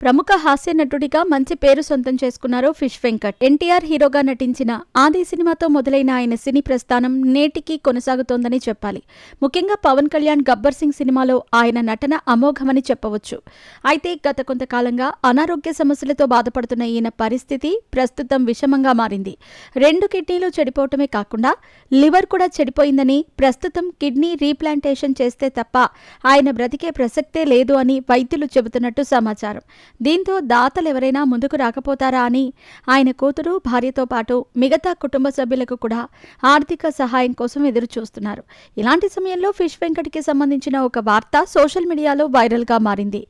ప్రముఖ హాస్య నటుడిగా మంచి పేరు సొంతం చేసుకున్నారు ఫిష్ వెంకట్. ఎన్టీఆర్ హీరోగా నటించిన ఆది సినిమాతో మొదలైన ఆయన సినీ ప్రస్థానం నేటికి కొనసాగుతోందని చెప్పాలి. ముఖ్యంగా పవన్ కళ్యాణ్ గబ్బర్ సింగ్ సినిమాలో ఆయన నటన అమోఘమని చెప్పవచ్చు. అయితే గత కొంతకాలంగా అనారోగ్య సమస్యలతో బాధపడుతున్న ఈయన పరిస్థితి ప్రస్తుతం విషమంగా మారింది. 2 కిడ్నీలు చెడిపోవటమే కాకుండా లివర్ కూడా చెడిపోయిందని, ప్రస్తుతం కిడ్నీ రీప్లాంటేషన్ చేస్తే తప్ప ఆయన బ్రతికే ప్రసక్తే లేదు అని వైద్యులు చెబుతున్నట్టు సమాచారం. దీంతో దాతలెవరైనా ముందుకు రాకపోతారా అని ఆయన కూతురు, భార్యతో పాటు మిగతా కుటుంబ సభ్యులకు కూడా ఆర్థిక సహాయం కోసం ఎదురు చూస్తున్నారు. ఇలాంటి సమయంలో ఫిష్ వెంకట్కి సంబంధించిన ఒక వార్త సోషల్ మీడియాలో వైరల్గా మారింది.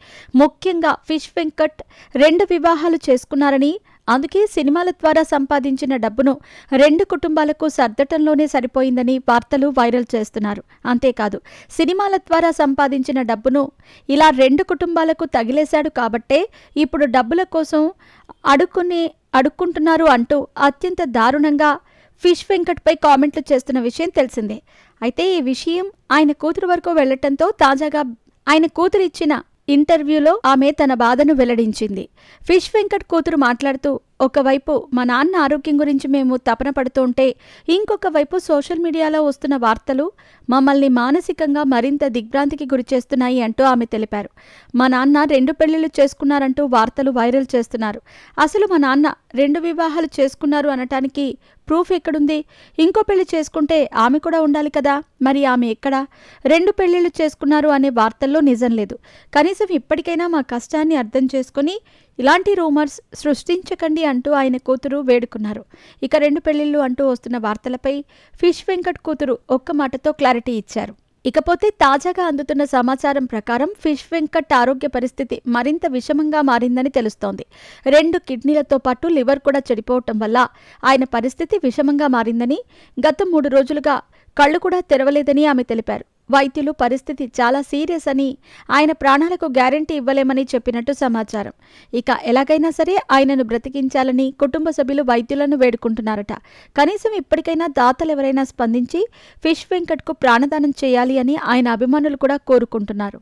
ముఖ్యంగా ఫిష్ వెంకట్ 2 వివాహాలు చేసుకున్నారని, అందుకే సినిమాల ద్వారా సంపాదించిన డబ్బును 2 కుటుంబాలకు సర్దటంలోనే సరిపోయిందని వార్తలు వైరల్ చేస్తున్నారు. అంతేకాదు, సినిమాల ద్వారా సంపాదించిన డబ్బును ఇలా 2 కుటుంబాలకు తగిలేశాడు కాబట్టే ఇప్పుడు డబ్బుల కోసం అడుక్కుంటున్నారు అంటూ అత్యంత దారుణంగా ఫిష్ వెంకట్పై కామెంట్లు చేస్తున్న విషయం తెలిసిందే. అయితే ఈ విషయం ఆయన కూతురు వరకు వెళ్లటంతో తాజాగా ఆయన కూతురు ఇచ్చిన ఇంటర్వ్యూలో ఆమె తన బాధను వెల్లడించింది. ఫిష్ వెంకట్ కూతురు మాట్లాడుతూ, ఒకవైపు మా నాన్న ఆరోగ్యం గురించి మేము తపన పడుతుంటే, ఇంకొక వైపు సోషల్ మీడియాలో వస్తున్న వార్తలు మమ్మల్ని మానసికంగా మరింత దిగ్భ్రాంతికి గురిచేస్తున్నాయి అంటూ ఆమె తెలిపారు. మా నాన్న 2 పెళ్లిళ్లు చేసుకున్నారంటూ వార్తలు వైరల్ చేస్తున్నారు. అసలు మా నాన్న 2 వివాహాలు చేసుకున్నారు అనటానికి ప్రూఫ్ ఎక్కడుంది? ఇంకో పెళ్లి చేసుకుంటే ఆమె కూడా ఉండాలి కదా, మరి ఆమె ఎక్కడా? 2 పెళ్లిళ్లు చేసుకున్నారు అనే వార్తల్లో నిజం లేదు. కనీసం ఇప్పటికైనా మా కష్టాన్ని అర్థం చేసుకుని ఇలాంటి రూమర్స్ సృష్టించకండి అంటూ ఆయన కూతురు వేడుకున్నారు. ఇక 2 పెళ్లిళ్లు అంటూ వస్తున్న వార్తలపై ఫిష్ వెంకట్ కూతురు ఒక్క మాటతో క్లారిటీ ఇచ్చారు. ఇకపోతే తాజాగా అందుతున్న సమాచారం ప్రకారం ఫిష్ వెంకట్ ఆరోగ్య పరిస్థితి మరింత విషమంగా మారిందని తెలుస్తోంది. 2 కిడ్నీలతో పాటు లివర్ కూడా చెడిపోవటం వల్ల ఆయన పరిస్థితి విషమంగా మారిందని, గత 3 రోజులుగా కళ్ళు కూడా తెరవలేదని ఆమె తెలిపారు. వైద్యులు పరిస్థితి చాలా సీరియస్ అని, ఆయన ప్రాణాలకు గ్యారెంటీ ఇవ్వలేమని చెప్పినట్టు సమాచారం. ఇక ఎలాగైనా సరే ఆయనను బ్రతికించాలని కుటుంబ సభ్యులు వైద్యులను వేడుకుంటున్నారట. కనీసం ఇప్పటికైనా దాతలెవరైనా స్పందించి ఫిష్ వెంకట్కు ప్రాణదానం చేయాలి అని ఆయన అభిమానులు కూడా కోరుకుంటున్నారు.